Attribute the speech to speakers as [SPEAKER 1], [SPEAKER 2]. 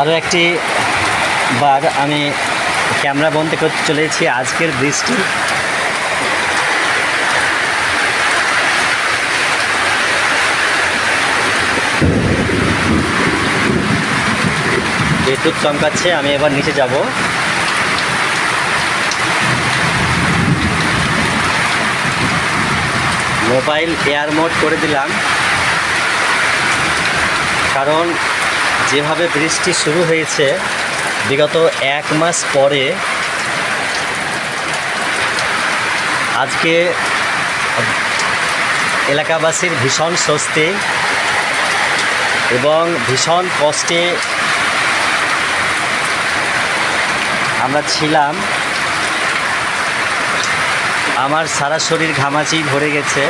[SPEAKER 1] আরও একটি বার আমি ক্যামেরা বন্ধ করতে চলেছি আজকের বৃষ্টি। বিদ্যুৎ চমকাচ্ছে, আমি এবার নিচে যাব। মোবাইল এয়ার মোড করে দিলাম, কারণ যেভাবে বৃষ্টি শুরু হয়েছে বিগত 1 মাস পরে আজকে এলাকাবাসীর ভীষণ স্বস্তি এবং ভীষণ কষ্টে আমরা ছিলাম। আমার সারা শরীর ঘামাচি ভরে গেছে।